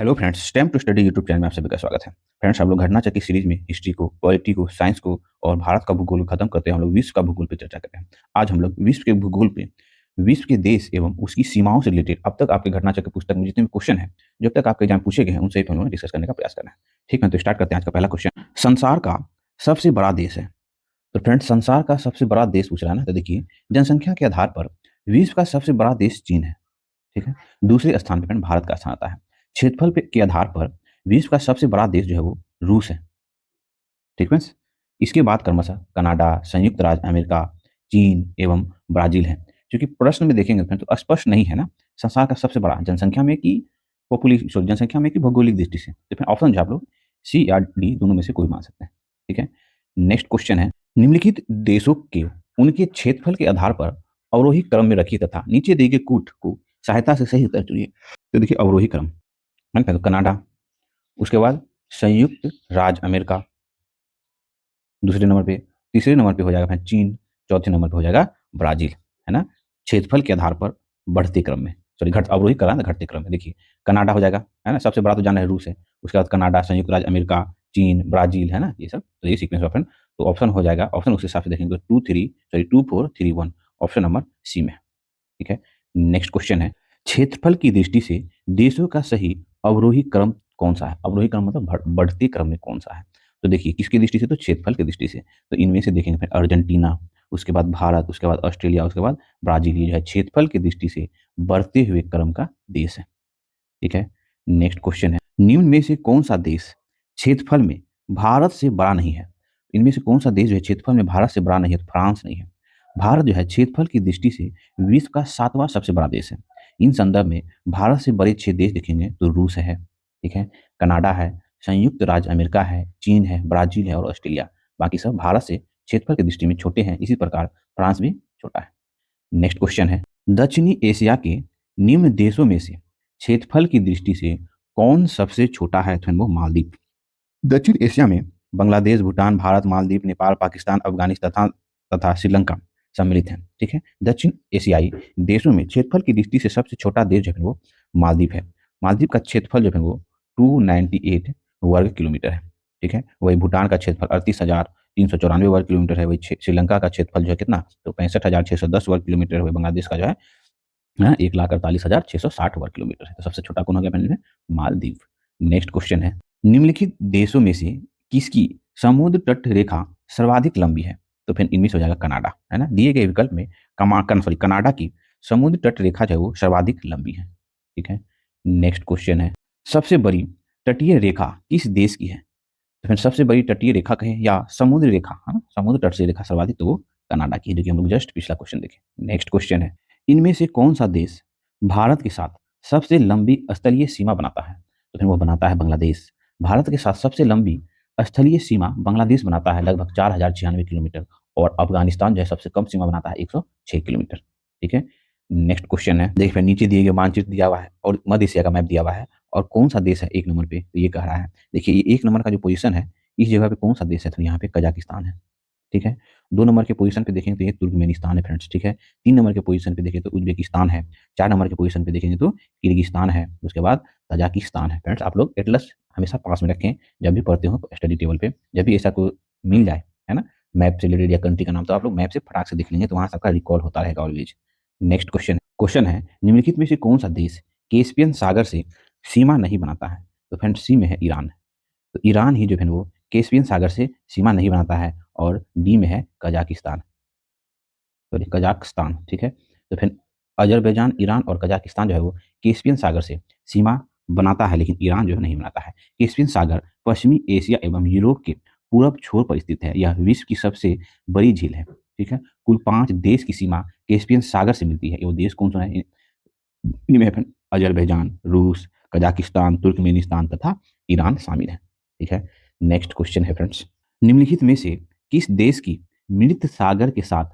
Hello friends, STEM to study YouTube channel में आप सभी का स्वागत है। फ्रेंड्स, हम लोग घटना चक्र सीरीज में हिस्ट्री को, पॉलिटी को, साइंस को और भारत का भूगोल खत्म करते हैं। हम लोग विश्व का भूगोल पे चर्चा करते हैं। आज हम लोग विश्व के भूगोल पे विश्व के देश एवं उसकी सीमाओं से रिलेटेड अब तक आपके घटना चक्र पुस्तक में जितने भी क्वेश्चन हैं, जब तक आपके एग्जाम पूछे गए हैं, उनसे हम लोग डिस्कस करने का प्रयास करना है। ठीक है, तो स्टार्ट करते हैं। आज का पहला क्वेश्चन, संसार का सबसे बड़ा देश है। तो फ्रेंड्स, संसार का सबसे बड़ा देश पूछ रहा है ना, तो देखिए जनसंख्या के आधार पर विश्व का सबसे बड़ा देश चीन है। ठीक है, दूसरे स्थान पर भारत का स्थान आता है। क्षेत्रफल के आधार पर विश्व का सबसे बड़ा देश जो है वो रूस है। ठीक फ्रेंड्स, इसके बाद क्रमशः कनाडा, संयुक्त राज्य अमेरिका, चीन एवं ब्राजील है। क्योंकि प्रश्न में देखेंगे फ्रेंड्स तो स्पष्ट नहीं है ना, संसार का सबसे बड़ा जनसंख्या में कि पॉपुलेशन, सॉरी जनसंख्या में कि भौगोलिक दृष्टि से। तो फिर ऑप्शन जो आप लोग सी या डी दोनों में से कोई मान सकते हैं। ठीक है, नेक्स्ट क्वेश्चन है, निम्नलिखित देशों के उनके क्षेत्रफल के आधार पर अवरोही क्रम में रखिए तथा नीचे दिए गए कूट को सहायता से सही उत्तर चुनिए। तो देखिए अवरोही क्रम है ना, तो कनाडा, उसके बाद संयुक्त राज्य अमेरिका दूसरे नंबर पे, तीसरे नंबर पे हो जाएगा फिर चीन, चौथे नंबर पे हो जाएगा ब्राजील, है ना, क्षेत्रफल के आधार पर बढ़ते क्रम में, सॉरी घट अवरोही करा ना, घटते क्रम में। देखिए कनाडा हो जाएगा, है ना, सबसे बड़ा तो जाना है रूस है, उसके बाद कनाडा, संयुक्त राज्य अमेरिका, चीन, ब्राजील, है ना, ये सब, तो ये सीक्वेंस ऑप्शन, तो ऑप्शन हो जाएगा, ऑप्शन उस हिसाब से देखेंगे तो 2 4 3 1 ऑप्शन नंबर सी में। ठीक है, नेक्स्ट क्वेश्चन है, क्षेत्रफल की दृष्टि से देशों का सही अवरोही क्रम कौन सा है। अवरोही क्रम मतलब बढ़ते क्रम में कौन सा है। तो देखिए किसकी दृष्टि से, तो क्षेत्रफल की दृष्टि से, तो इनमें से देखेंगे फिर अर्जेंटीना, उसके बाद भारत, उसके बाद ऑस्ट्रेलिया, उसके बाद ब्राजील, ये जो है क्षेत्रफल की दृष्टि से बढ़ते हुए क्रम का देश है। ठीक है, नेक्स्ट क्वेश्चन है, निम्न में से कौन सा देश क्षेत्रफल में भारत से बड़ा नहीं है। इनमें से कौन सा देश जो है क्षेत्रफल में भारत से बड़ा नहीं है, तो फ्रांस नहीं है। भारत जो है क्षेत्रफल की दृष्टि से विश्व का 7वां सबसे बड़ा देश है। इन संदर्भ में भारत से बड़े 6 देश देखेंगे तो रूस है, ठीक है, कनाडा है, संयुक्त राज्य अमेरिका है, चीन है, ब्राजील है और ऑस्ट्रेलिया। बाकी सब भारत से क्षेत्रफल की दृष्टि में छोटे हैं। इसी प्रकार फ्रांस भी छोटा है। नेक्स्ट क्वेश्चन है, दक्षिणी एशिया के निम्न देशों में से क्षेत्रफल की दृष्टि से कौन सबसे छोटा है, तो वो मालदीव। दक्षिण एशिया में बांग्लादेश, भूटान, भारत, मालदीव, नेपाल, पाकिस्तान, अफगानिस्तान तथा श्रीलंका सम्मिलित हैं। ठीक है, दक्षिण एशियाई देशों में क्षेत्रफल की दृष्टि से सबसे छोटा देश जो है वो मालदीव है। मालदीव का क्षेत्रफल जो है वो 298 वर्ग किलोमीटर है। ठीक है, वही भूटान का क्षेत्रफल 38,394 वर्ग किलोमीटर है। वही श्रीलंका का क्षेत्रफल जो है कितना, तो 65,610 वर्ग किलोमीटर है। वही बांग्लादेश का जो है 1,48,660 वर्ग किलोमीटर है। तो सबसे छोटा कौन हो गया अपने, मालदीव। नेक्स्ट क्वेश्चन है, निम्नलिखित देशों में से किसकी समुद्र तट रेखा सर्वाधिक लंबी है। तो फिर इनमें से हो जाएगा कनाडा, है ना, दिए गए विकल्प में कनाडा की समुद्र तट रेखा जो है वो सर्वाधिक लंबी है। ठीक है, नेक्स्ट क्वेश्चन है, सबसे बड़ी तटीय रेखा किस देश की है। तो फिर सबसे बड़ी तटीय रेखा कहें या समुद्र रेखा, है ना, समुद्र तट से रेखा सर्वाधिक, तो वो कनाडा की है, जो कि हम लोग जस्ट पिछला क्वेश्चन देखें। नेक्स्ट क्वेश्चन है, इनमें से कौन सा देश भारत के साथ सबसे लंबी स्थलीय सीमा बनाता है। तो फिर वो बनाता है बांग्लादेश। भारत के साथ सबसे लंबी स्थलीय सीमा बांग्लादेश बनाता है, लगभग 4,096 किलोमीटर। और अफगानिस्तान जो है सबसे कम सीमा बनाता है, 106 किलोमीटर। ठीक है, नेक्स्ट क्वेश्चन है, देखिए नीचे दिए गए मानचित्र दिया हुआ है और मध्य एशिया का मैप दिया हुआ है, और कौन सा देश है 1 नंबर पे, तो ये कह रहा है, देखिए ये 1 नंबर का जो पोजीशन है, इस जगह पे कौन सा देश है, तो यहाँ पे कजाकिस्तान है। ठीक है, 2 नंबर के पोजीशन पे देखेंगे तो ये तुर्कमेनिस्तान है फ्रेंड्स। ठीक है, 3 नंबर के पोजीशन पे देखें तो उज्बेकिस्तान है। 4 नंबर के पोजीशन पे देखेंगे तो किर्गिस्तान है। उसके बाद तजाकिस्तान है। फ्रेंड्स, आप लोग एटलस हमेशा पास में रखें, जब भी पढ़ते हो स्टडी टेबल पे, जब भी ऐसा कोई मिल जाए, है ना, मैप से रिलेटेड या कंट्री का नाम, तो आप लोग मैप से फटाक से देख लेंगे, तो वहाँ सबका रिकॉल होता रहेगा ऑलवेज। नेक्स्ट क्वेश्चन है, निम्नलिखित में से कौन सा देश कैस्पियन सागर से सीमा नहीं बनाता है। तो फ्रेंड्स सी में है ईरान। तो ईरान ही जो है वो कैस्पियन सागर से सीमा नहीं बनाता है। और डी में है कजाकिस्तान, सॉरी कजाकिस्तान। ठीक है, तो फिर अजरबैजान, ईरान और कजाकिस्तान जो है वो कैस्पियन सागर से सीमा बनाता है, लेकिन ईरान जो है नहीं बनाता है। कैस्पियन सागर पश्चिमी एशिया एवं यूरोप के पूरब छोर पर स्थित है। यह विश्व की सबसे बड़ी झील है। ठीक है, कुल 5 देश की सीमा कैस्पियन सागर से मिलती है। ये वो देश कौन सा है, इनमें फिर अजरबैजान, रूस, कजाकिस्तान, तुर्कमेनिस्तान तथा ईरान शामिल है। ठीक है, नेक्स्ट क्वेश्चन है फ्रेंड्स, निम्नलिखित में से किस देश की मृत सागर के साथ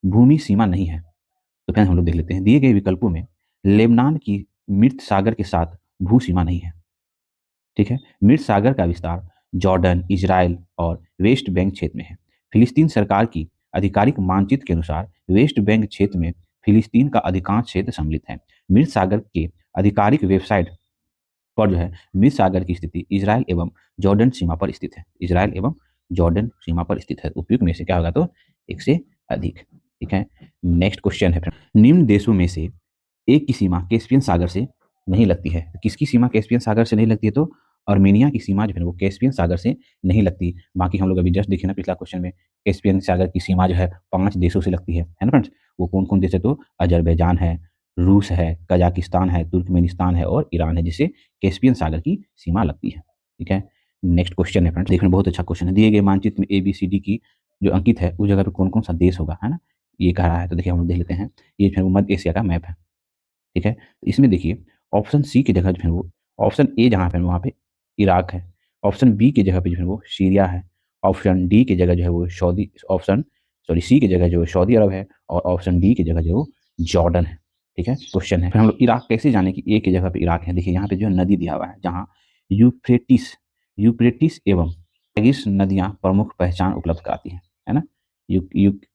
भूमि सीमा नहीं है। तो फ्रेंड्स हम लोग देख लेते हैं, दिए गए विकल्पों में लेबनान की मृत सागर के साथ भू सीमा नहीं है। ठीक है, मृत सागर का विस्तार जॉर्डन, इजराइल और वेस्ट बैंक क्षेत्र में है। फिलिस्तीन सरकार की आधिकारिक मानचित्र के अनुसार वेस्ट बैंक क्षेत्र में फिलिस्तीन का अधिकांश क्षेत्र सम्मिलित है। मृत सागर के आधिकारिक वेबसाइट पर जो है मिस्र सागर की स्थिति इजराइल एवं जॉर्डन सीमा पर स्थित है। इजराइल एवं जॉर्डन सीमा पर स्थित है। उपयुक्त में से क्या होगा, तो एक से अधिक। ठीक है, नेक्स्ट क्वेश्चन है निम्न देशों में से एक की सीमा कैस्पियन सागर से नहीं लगती है। तो किसकी सीमा कैस्पियन सागर से नहीं लगती है, तो आर्मेनिया की सीमा जो है वो कैस्पियन सागर से नहीं लगती। बाकी हम लोग अभी जस्ट देखे ना पिछला क्वेश्चन में, कैस्पियन सागर की सीमा जो है 5 देशों से लगती है ना फ्रेंड्स। वो कौन कौन देश है, तो अजरबैजान है, रूस है, कजाकिस्तान है, तुर्कमेनिस्तान है और ईरान है, जिसे कैस्पियन सागर की सीमा लगती है। ठीक है, नेक्स्ट क्वेश्चन है फ्रेंड्स, देखने बहुत अच्छा क्वेश्चन है। दिए गए मानचित्र में ABCD की जो अंकित है उस जगह पे कौन कौन सा देश होगा, है ना, ये कह रहा है। तो देखिए हम लोग देख लेते हैं, ये जो है वो मध्य एशिया का मैप है। ठीक है, तो इसमें देखिए ऑप्शन सी की जगह जो है वो, ऑप्शन ए जहाँ पे वहाँ पे इराक है, ऑप्शन बी की जगह पे जो है वो सीरिया है, ऑप्शन डी की जगह जो है वो सऊदी, ऑप्शन सॉरी सी की जगह जो है सऊदी अरब है, और ऑप्शन डी की जगह जो है वो जॉर्डन है। ठीक है, क्वेश्चन है फिर हम लोग इराक कैसे जाने कि ए की जगह पे इराक है। देखिए यहाँ पे जो है नदी दिया हुआ है जहाँ यूफ्रेटिस यूफ्रेटिस एवं टाइग्रिस नदियाँ प्रमुख पहचान उपलब्ध कराती है ना,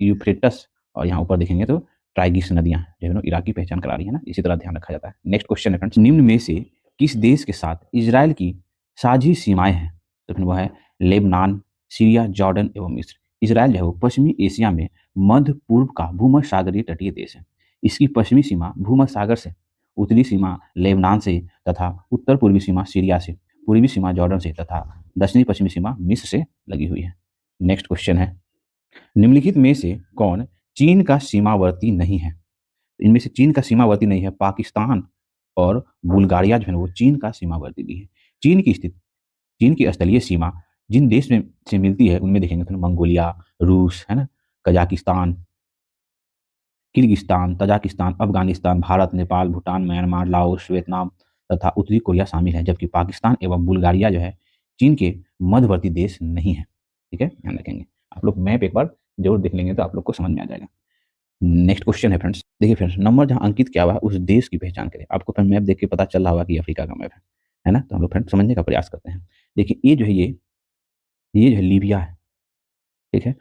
यूफ्रेटस, और यहाँ ऊपर देखेंगे तो टाइग्रिस नदियां जो है ना इराक की पहचान करा रही है ना, इसी तरह ध्यान रखा जाता है। नेक्स्ट क्वेश्चन है फ्रेंड्स, निम्न में से किस देश के साथ इजराइल की साझी सीमाएं हैं। तो फिर वो है लेबनान, सीरिया, जॉर्डन एवं मिस्र। इजराइल जो है वो पश्चिमी एशिया में मध्य पूर्व का भूमध्यसागरीय तटीय देश है। इसकी पश्चिमी सीमा भूमध्य सागर से, उत्तरी सीमा लेबनान से तथा उत्तर पूर्वी सीमा सीरिया से, पूर्वी सीमा जॉर्डन से तथा दक्षिणी पश्चिमी सीमा मिस्र से लगी हुई है। नेक्स्ट क्वेश्चन है, निम्नलिखित में से कौन चीन का सीमावर्ती नहीं है। इनमें से चीन का सीमावर्ती नहीं है, पाकिस्तान और बुल्गारिया जो है वो चीन का सीमावर्ती भी है। चीन की स्थिति, चीन की स्थलीय सीमा जिन देश में से मिलती है उनमें देखेंगे तो मंगोलिया, रूस, है ना, Kazakhstan, Kyrgyzstan, Tajikistan, Afghanistan, Bharat, Nepal, Bhutan, Myanmar, Laos, Vietnam तथा उत्तरी कोरिया शामिल है। जबकि पाकिस्तान एवं बुल्गारिया जो है चीन के मध्यवर्ती देश नहीं है। ठीक है, ध्यान रखेंगे। आप लोग मैप एक बार जरूर देख लेंगे तो आप लोग को समझ में आ जाएगा। नेक्स्ट क्वेश्चन है फ्रेंड्स, देखिए फ्रेंड्स नंबर जहां अंकित किया हुआ है उस देश की पहचान करें। आपको फिर मैप देख के पता चल रहा होगा कि अफ्रीका का मैप है ना। तो हम लोग फ्रेंड्स समझने का प्रयास करते हैं। देखिए ये जो है ये जो है लीबिया है। ठीक है,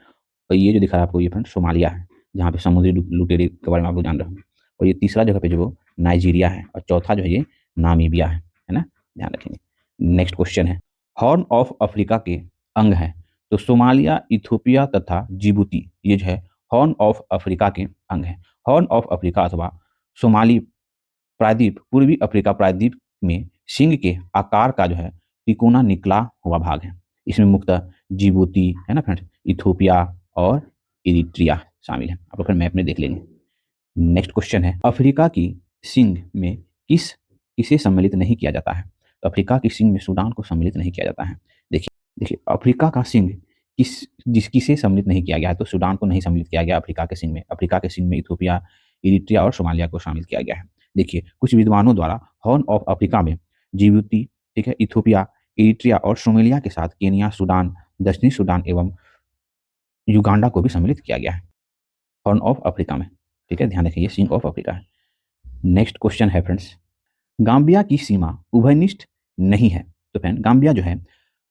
और ये जो दिखा रहा है आपको ये फ्रेंड्स सोमालिया है, जहाँ पे समुद्री लुटेरे के बारे में आप लोग जान रहे हो। और ये तीसरा जगह पे जो वो नाइजीरिया है, और चौथा जो है ये नामीबिया है ना, ध्यान रखेंगे। नेक्स्ट क्वेश्चन है, हॉर्न ऑफ अफ्रीका के अंग है। तो सोमालिया, इथोपिया तथा जिबूती ये जो है हॉर्न ऑफ अफ्रीका के अंग है। हॉर्न ऑफ अफ्रीका अथवा सोमाली प्रायद्वीप पूर्वी अफ्रीका प्रायद्वीप में सिंह के आकार का जो है तिकोना निकला हुआ भाग है। इसमें मुख्यतः जिबूती, है ना फ्रेंड्स, इथोपिया और इरिट्रिया शामिल है। आप लोग फिर मैप में देख लेंगे। नेक्स्ट क्वेश्चन है, अफ्रीका की सिंह में किसे सम्मिलित नहीं किया जाता है। तो अफ्रीका की सिंह में सूडान को सम्मिलित नहीं किया जाता है। देखिए देखिए अफ्रीका का सिंह किसे सम्मिलित नहीं किया गया है, तो सूडान को नहीं सम्मिलित किया गया अफ्रीका के सिंह में। अफ्रीका के सिंह में इथोपिया, इरिट्रिया और सोमालिया को शामिल किया गया है। देखिए कुछ विद्वानों द्वारा हॉर्न ऑफ अफ्रीका में जिबूती, ठीक है, इथोपिया, इरिट्रिया और सोमालिया के साथ केनिया, सूडान, दक्षिणी सूडान एवं युगांडा को भी सम्मिलित किया गया है हॉर्न ऑफ अफ्रीका में। ठीक है, ध्यान रखिए ये सिंह ऑफ अफ्रीका है। नेक्स्ट क्वेश्चन है फ्रेंड्स, गाम्बिया की सीमा उभयनिष्ठ नहीं है। तो फ्रेंड गाम्बिया जो है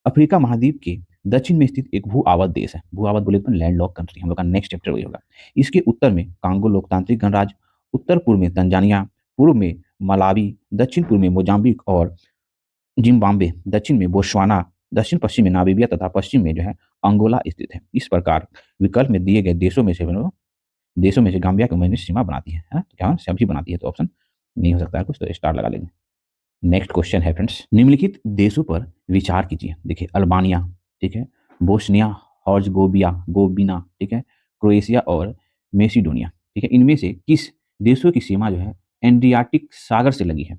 अफ्रीका महाद्वीप के दक्षिण में स्थित एक भू आवत देश है। भू आवत बोले तो लैंड लॉक कंट्री, हम लोग का नेक्स्ट चैप्टर वही होगा। इसके उत्तर में कांगो लोकतांत्रिक गणराज्य, उत्तर पूर्व में तंजानिया, पूर्व में मलावी, दक्षिण पूर्व में मोजाम्बिक और जिम्बाब्वे, दक्षिण में बोत्सवाना, दक्षिण पश्चिम में नामीबिया तथा पश्चिम में जो है अंगोला स्थित है। इस प्रकार विकल्प में दिए गए देशों में से गाम्बिया की उभयनिष्ठ सीमा बनाती है ना, तो क्या सब्जी बनाती है, तो ऑप्शन नहीं हो सकता है कुछ, तो स्टार लगा लेंगे। नेक्स्ट क्वेश्चन है फ्रेंड्स, निम्नलिखित देशों पर विचार कीजिए। देखिए अल्बानिया, ठीक है, बोस्निया गोबिना, ठीक है, क्रोएशिया और मेसिडोनिया। ठीक है, इनमें से किस देशों की सीमा जो है एड्रियाटिक सागर से लगी है।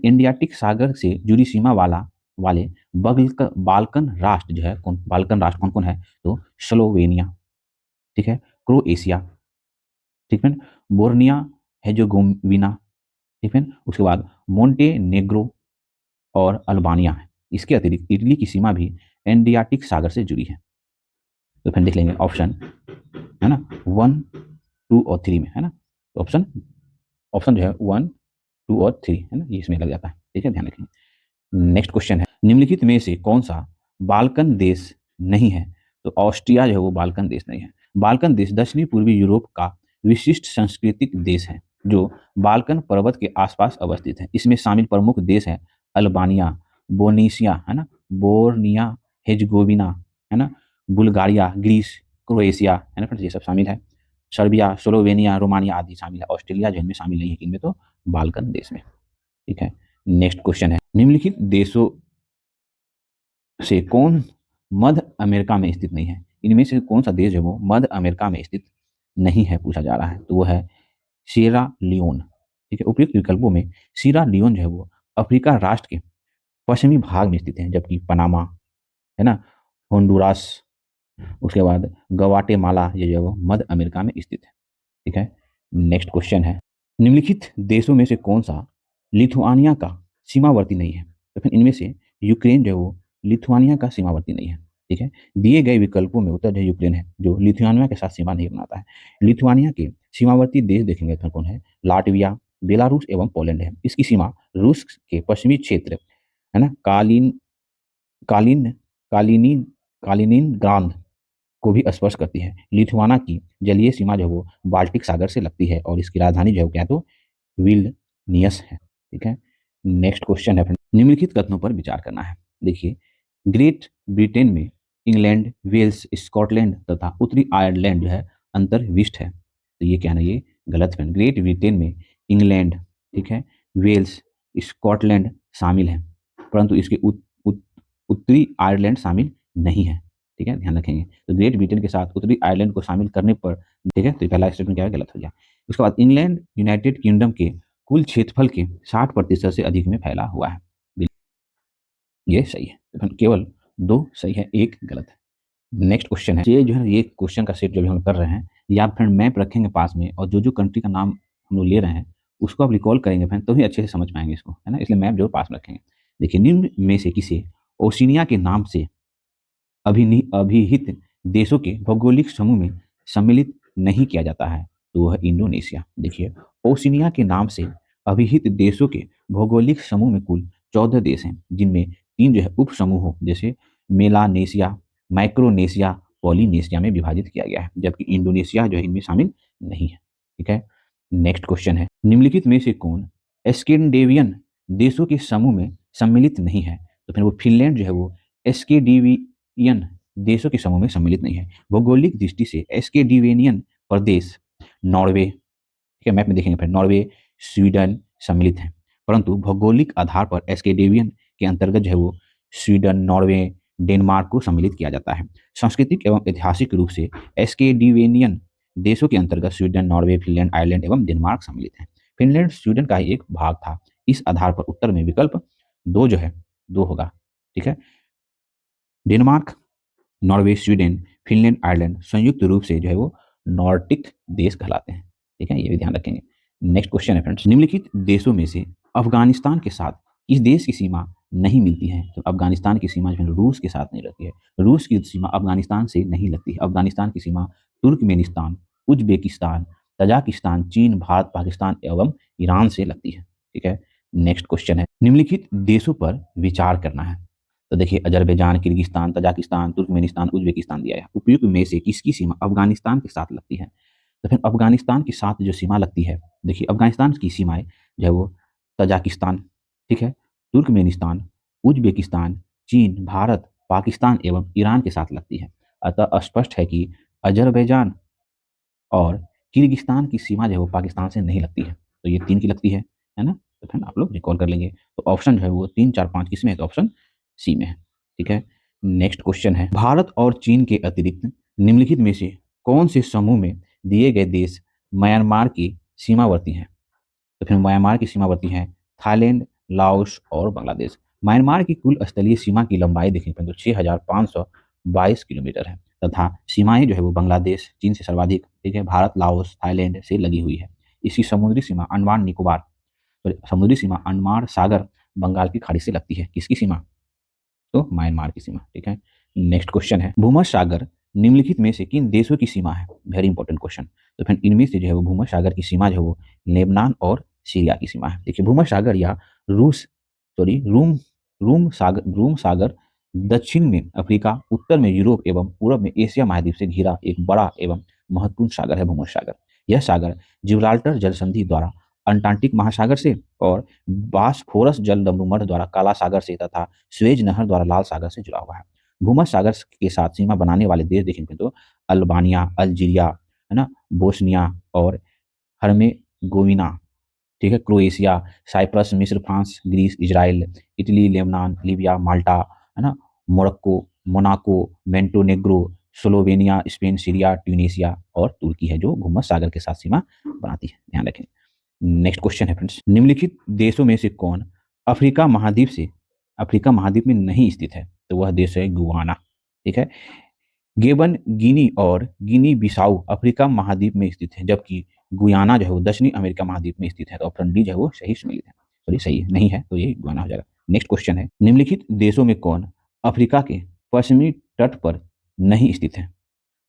एड्रियाटिक सागर से जुड़ी सीमा वाले बाल्कन राष्ट्र जो है बाल्कन राष्ट्र कौन कौन है, तो स्लोवेनिया, ठीक है, क्रोएशिया, ठीक है, बोर्निया हेजेगोविना, ठीक है, उसके बाद मोंटेनेग्रो और अल्बानिया है। इसके अतिरिक्त इटली की सीमा भी एड्रियाटिक सागर से जुड़ी है। तो फिर देख लेंगे ऑप्शन, है ना, 1, 2 और 3 में, है ना, तो ऑप्शन ऑप्शन जो है 1, 2 और 3 है ना, ये इसमें लग जाता है। ठीक है, ध्यान रखेंगे। नेक्स्ट क्वेश्चन है, निम्नलिखित में से कौन सा बाल्कन देश नहीं है। तो ऑस्ट्रिया जो है वो बाल्कन देश नहीं है। बाल्कन देश दक्षिणी पूर्वी यूरोप का विशिष्ट सांस्कृतिक देश है जो बाल्कन पर्वत के आसपास अवस्थित है। इसमें शामिल प्रमुख देश हैं अल्बानिया, बोनीसिया, है ना, बोर्निया, हेजगोविना, है ना, बुल्गारिया, ग्रीस, क्रोएशिया, है ना फ्रेंड्स, ये सब शामिल है। सर्बिया, स्लोवेनिया, रोमानिया आदि शामिल है। ऑस्ट्रेलिया जो इनमें शामिल नहीं है, इनमें तो बाल्कन देश में। ठीक है, नेक्स्ट क्वेश्चन है, निम्नलिखित देशों से कौन मध्य अमेरिका में स्थित नहीं है? इनमें से कौन सा देश है वो मध्य अमेरिका में स्थित नहीं है, पूछा जा रहा है। तो वो है सिएरा लियोन। ठीक है, उपयुक्त विकल्पों में सिएरा लियोन जो है वो अफ्रीका राष्ट्र के पश्चिमी भाग में स्थित है, जबकि पनामा, है ना, होंडुरास, उसके बाद गवाटेमाला, ये जो है वो मध्य अमेरिका में स्थित है। ठीक है, नेक्स्ट क्वेश्चन है, निम्नलिखित देशों में से कौन सा लिथुआनिया का सीमावर्ती नहीं है? तो फिर इनमें से यूक्रेन जो है वो लिथुआनिया का सीमावर्ती नहीं है। ठीक है, दिए गए विकल्पों में उत्तर जो है यूक्रेन है, जो लिथुआनिया के साथ सीमा नहीं बनाता है। लिथुआनिया के सीमावर्ती देश देखेंगे तो कौन है? लाटविया, बेलारूस एवं पोलैंड है। इसकी सीमा रूस के पश्चिमी क्षेत्र, है ना, कालिन कालिन कालिनिन कालिनिनग्राद को भी स्पर्श करती है। लिथुआना की जलीय सीमा जो है वो बाल्टिक सागर से लगती है और इसकी राजधानी जो है क्या है तो विल्नियस है। ठीक है, नेक्स्ट क्वेश्चन है, निम्नलिखित कथनों पर विचार करना है। देखिए, ग्रेट ब्रिटेन में इंग्लैंड, वेल्स, स्कॉटलैंड तथा उत्तरी आयरलैंड जो है अंतर्विष्ट है। तो ये क्या है ना, ये गलत है। ग्रेट ब्रिटेन में इंग्लैंड, ठीक है, वेल्स, स्कॉटलैंड शामिल है, परंतु इसके उत्तरी आयरलैंड शामिल नहीं है। ठीक है, ध्यान रखेंगे। तो ग्रेट ब्रिटेन के साथ उत्तरी आयरलैंड को शामिल करने पर, ठीक है, तो पहला स्टेटमेंट क्या है, गलत हो गया। उसके बाद इंग्लैंड यूनाइटेड किंगडम के कुल क्षेत्रफल के 60% से अधिक में फैला हुआ है। ये सही है, तो केवल 2 सही है, 1 गलत है। नेक्स्ट क्वेश्चन है, ये जो है ये क्वेश्चन का सेट जो भी हम कर रहे हैं, या फ्रेंड मैप रखेंगे पास में, और जो जो कंट्री का नाम हम लोग ले रहे हैं उसको आप रिकॉल करेंगे फ्रेंड, तो ही अच्छे से समझ पाएंगे इसको, है ना, इसलिए मैप जो पास में रखेंगे। देखिए, निम्न में से किसे ओशिनिया के नाम से अभिहित देशों के भौगोलिक समूह में सम्मिलित नहीं किया जाता है? तो वह इंडोनेशिया। देखिए, ओशिनिया के नाम से अभिहित देशों के भौगोलिक समूह में कुल 14 देश हैं, जिनमें 3 जो है उप समूहों जैसे मेलानेशिया, माइक्रोनेशिया, पॉलिनेशिया में विभाजित किया गया है, जबकि इंडोनेशिया जो है इनमें शामिल नहीं है। ठीक है, नेक्स्ट क्वेश्चन है, निम्नलिखित में से कौन स्कैंडिनेवियन देशों के समूह में सम्मिलित नहीं है? तो फिर वो फिनलैंड जो है वो स्कैंडिनेवियन देशों के समूह में सम्मिलित नहीं है। भौगोलिक दृष्टि से स्कैंडिनेवियन प्रदेश नॉर्वे, ठीक है, मैप में देखेंगे फिर नॉर्वे, स्वीडन सम्मिलित हैं, परंतु भौगोलिक आधार पर स्कैंडिनेवियन के अंतर्गत जो है वो स्वीडन, नॉर्वे, डेनमार्क को सम्मिलित किया जाता है। सांस्कृतिक एवं ऐतिहासिक रूप से स्कैंडिनेवियन देशों के अंतर्गत स्वीडन, नॉर्वे, फिनलैंड, आयरलैंड एवं डेनमार्क सम्मिलित हैं। फिनलैंड स्वीडन का ही एक भाग था। इस आधार पर उत्तर में विकल्प 2 जो है 2 होगा। ठीक है, Denmark, Norway, Sweden, Finland, Ireland संयुक्त रूप से जो है वो नॉर्डिक देश कहलाते हैं। ठीक है, ये भी ध्यान रखेंगे। नेक्स्ट क्वेश्चन है फ्रेंड्स, निम्नलिखित देशों में से अफगानिस्तान के साथ किस देश की सीमा नहीं मिलती है? तो अफगानिस्तान की सीमा जो है रूस के साथ नहीं लगती है। रूस की सीमा अफगानिस्तान से नहीं लगती है। अफगानिस्तान की सीमा तुर्कमेनिस्तान, उज्बेकिस्तान, तजाकिस्तान, चीन, भारत, पाकिस्तान एवं ईरान से लगती है। ठीक है, नेक्स्ट क्वेश्चन है, निम्नलिखित देशों पर विचार करना है। तो देखिए, Azerbaijan, Kyrgyzstan, Tajikistan, Turkmenistan, Uzbekistan दिया है। उपयुक्त में से किसकी सीमा अफगानिस्तान के साथ लगती है? तो फिर अफगानिस्तान के साथ जो सीमा लगती है, देखिए अफगानिस्तान की सीमाएं जो है वो तजाकिस्तान, ठीक है, तुर्कमेनिस्तान, उज्बेकिस्तान, चीन, भारत, पाकिस्तान एवं ईरान के साथ लगती है। अतः स्पष्ट है कि अजरबैजान और किर्गिस्तान की सीमा जो है वो पाकिस्तान से नहीं लगती है, तो ये 3 की लगती है ना। तो फिर आप लोग रिकॉल कर लेंगे। तो ऑप्शन जो है वो 3, 4, 5 किसमें है? तो ऑप्शन सी में है। ठीक है, नेक्स्ट क्वेश्चन है, भारत और चीन के अतिरिक्त निम्नलिखित में से कौन से समूह में दिए गए देश म्यांमार की सीमावर्ती हैं? तो फिर म्यांमार की सीमावर्ती हैं थाईलैंड, लाओस और बांग्लादेश। म्यांमार की कुल स्थलीय सीमा की लंबाई देखें तो 6,522 किलोमीटर है, तथा सीमाएं जो है वो बांग्लादेश, चीन से सर्वाधिक, ठीक है, भारत, लाओस, थाईलैंड से लगी हुई है। इसकी समुद्री सीमा अंडमान निकोबार, समुद्री सीमा अंडमान सागर, बंगाल की खाड़ी से लगती है। किसकी सीमा? तो म्यांमार की सीमा। ठीक है, नेक्स्ट क्वेश्चन है, भूमध्य सागर निम्नलिखित में से किन देशों की सीमा है? Very important question. तो फिर इनमें से जो है वो भूमध्य सागर की सीमा जो है वो लेबनान और सीरिया की सीमा है। देखिए, भूमध्य सागर या रूस सॉरी रूम रूम सागर दक्षिण में अफ्रीका, उत्तर में यूरोप एवं पूर्व में एशिया महाद्वीप से घिरा एक बड़ा एवं महत्वपूर्ण सागर है भूमध्य सागर। यह सागर जिब्राल्टर जल संधि द्वारा अंटार्कटिक महासागर से और बास्फोरस जल दमरूमर्द द्वारा काला सागर से तथा स्वेज नहर द्वारा लाल सागर से जुड़ा हुआ है। भूमध्य सागर के साथ सीमा बनाने वाले देश देखेंगे तो अल्बानिया, अल्जीरिया, है ना, बोस्निया और हर्मेगोविना, ठीक है, क्रोएशिया, साइप्रस, मिस्र, France, Greece, Israel, Italy, Lebanon, Libya, Malta, है ना, Morocco, Monaco, Montenegro, Slovenia, Spain, Syria, Tunisia और तुर्की है जो भूमध्य सागर के साथ सीमा बनाती है। ध्यान रखें। नेक्स्ट क्वेश्चन है फ्रेंड्स, निम्नलिखित देशों में से कौन अफ्रीका महाद्वीप में नहीं स्थित है? तो वह देश है गुआना। ठीक है, गेबन, गिनी और गिनी बिसाऊ अफ्रीका महाद्वीप में स्थित है, जबकि गुयाना जो है वो दक्षिणी अमेरिका महाद्वीप में स्थित है। तो ऑप्शन डी जो है वो सही सम्मिलित है, सॉरी सही नहीं है, तो ये गुयाना हो जाएगा। नेक्स्ट क्वेश्चन है, निम्नलिखित देशों में कौन अफ्रीका के पश्चिमी तट पर नहीं स्थित है?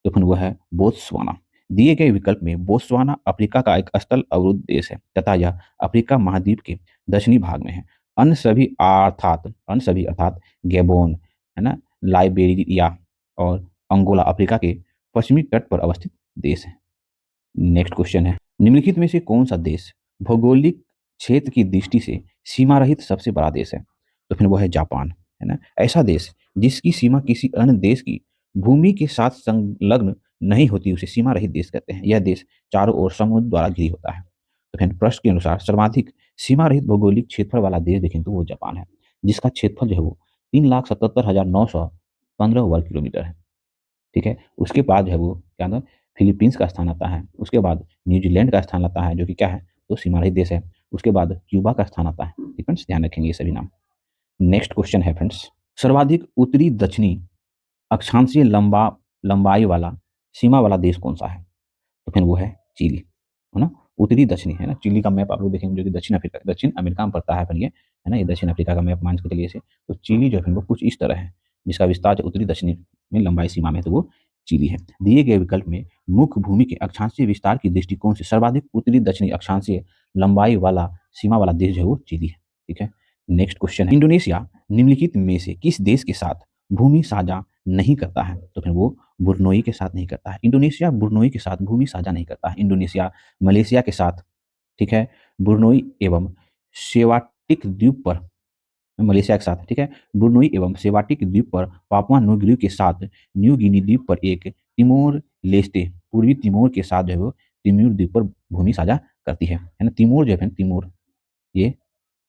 तो फिर वह है बोत्सवाना। दिए गए विकल्प में बोत्सवाना अफ्रीका का एक स्थल अवरुद्ध देश है तथा यह अफ्रीका महाद्वीप के दक्षिणी भाग में है। अन्य सभी अर्थात गैबोन, है ना, लाइबेरिया और अंगोला अफ्रीका के पश्चिमी तट पर अवस्थित देश है। नेक्स्ट क्वेश्चन है, निम्नलिखित में से कौन सा देश भौगोलिक क्षेत्र की दृष्टि से सीमा रहित सबसे बड़ा देश है? तो फिर वह है जापान, है ना। ऐसा देश जिसकी सीमा किसी अन्य देश की भूमि के साथ संलग्न नहीं होती उसे सीमा रहित देश कहते हैं। यह देश चारों ओर समुद्र द्वारा घिरी होता है। तो फिर प्रश्न के अनुसार सर्वाधिक सीमा रहित भौगोलिक क्षेत्रफल वाला देश देखें तो वो जापान है, जिसका क्षेत्रफल जो है वो 3,77,915 वर्ग किलोमीटर है। ठीक है, उसके बाद जो है वो क्या नाम, फिलीपींस का स्थान आता है। उसके बाद न्यूजीलैंड का स्थान आता है जो कि क्या है, तो सीमा रहित देश है। उसके बाद क्यूबा का स्थान आता है। ठीक फ्रेंड्स, ध्यान रखेंगे ये सभी नाम। नेक्स्ट क्वेश्चन है फ्रेंड्स, सर्वाधिक उत्तरी दक्षिणी अक्षांशीय लंबाई वाला सीमा वाला देश कौन सा है? तो फिर वो है चिली, है ना। उत्तरी दक्षिणी, है ना, चिली का मैप आप लोग देखेंगे जो कि दक्षिण अमेरिका में पड़ता है। फिर ये, है ना, ये दक्षिण अफ्रीका का मैप मान के चलिए इसे। तो चिली जो है वो कुछ इस तरह है, जिसका विस्तार जो उत्तरी दक्षिणी में लंबाई सीमा में, तो वो चिली है। दिए गए विकल्प में मुख्य भूमि के अक्षांशीय विस्तार की दृष्टिकोण से सर्वाधिक उत्तरी दक्षिणी अक्षांशीय लंबाई वाला सीमा वाला देश जो है वो चिली है। ठीक है, नेक्स्ट क्वेश्चन है, इंडोनेशिया निम्नलिखित में से किस देश के साथ भूमि साझा नहीं करता है? तो फिर वो बुर्नोई के साथ नहीं करता है। इंडोनेशिया बुर्नोई के साथ भूमि साझा नहीं करता है। इंडोनेशिया मलेशिया के साथ, ठीक है, बुर्नोई एवं सेवाटिक द्वीप पर, मलेशिया के साथ, ठीक है, बुर्नोई एवं सेवाटिक द्वीप पर, पापुआ न्यू गिनी के साथ, न्यू गिनी द्वीप पर एक तिमोर लेस्ते पूर्वी तिमोर के साथ जो है वो तिमोर द्वीप पर भूमि साझा करती है ना। तिमोर जो है तिमोर, ये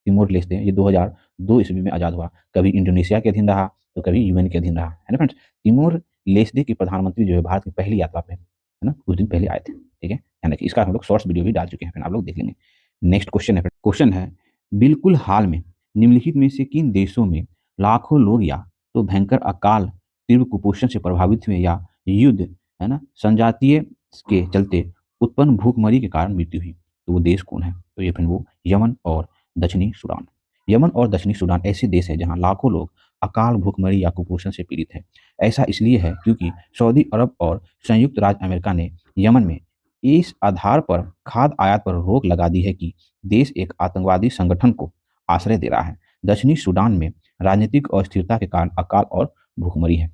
तिमोर लेस्ते ये 2002 ईस्वी में आज़ाद हुआ। कभी इंडोनेशिया के अधीन रहा तो कभी यूएन के अधीन रहा, है ना फ्रेंड्स। तिमोर लेस्ते के प्रधानमंत्री जो है भारत की पहली यात्रा पे, है ना, कुछ दिन पहले आए थे। ठीक है, यानी कि इसका हम लोग शॉर्ट्स वीडियो भी डाल चुके हैं, आप लोग देख लेंगे। नेक्स्ट क्वेश्चन है, बिल्कुल हाल में निम्नलिखित में से किन देशों में लाखों लोग या तो भयंकर अकाल, तीव्र कुपोषण से प्रभावित हुए या युद्ध, है ना, संजातीय के चलते उत्पन्न भूखमरी के कारण मृत्यु हुई? तो वो देश कौन है? तो ये फिर वो यमन और दक्षिणी सूडान। यमन और दक्षिणी सूडान ऐसे देश हैं जहां लाखों लोग अकाल, भूखमरी या कुपोषण से पीड़ित हैं। ऐसा इसलिए है क्योंकि सऊदी अरब और संयुक्त राज्य अमेरिका ने यमन में इस आधार पर खाद्य आयात पर रोक लगा दी है कि देश एक आतंकवादी संगठन को आश्रय दे रहा है। दक्षिणी सूडान में राजनीतिक अस्थिरता के कारण अकाल और भूखमरी है।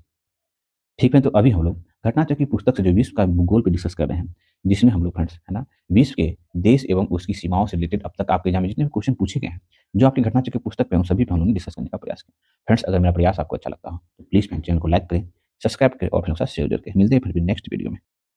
ठीक है, तो अभी हम लोग घटनाचक्र पुस्तक से जो विश्व का भूगोल पे डिस्कस कर रहे हैं, जिसमें हम लोग फ्रेंड्स, है ना, विश्व के देश एवं उसकी सीमाओं से रिलेटेड अब तक आपके एग्जाम में जितने भी क्वेश्चन पूछे गए हैं, जो आपके घटनाचक्र पुस्तक पे उन सभी पे हम लोगों ने डिस्कस करने का प्रयास किया। फ्रेंड्स, अगर मेरा प्रयास आपको अच्छा लगता हो तो प्लीज़ फ्रेंड चैनल को लाइक करें, सब्सक्राइब करें और फिर साथ शेयर करें। मिलते हैं फिर भी नेक्स्ट वीडियो में।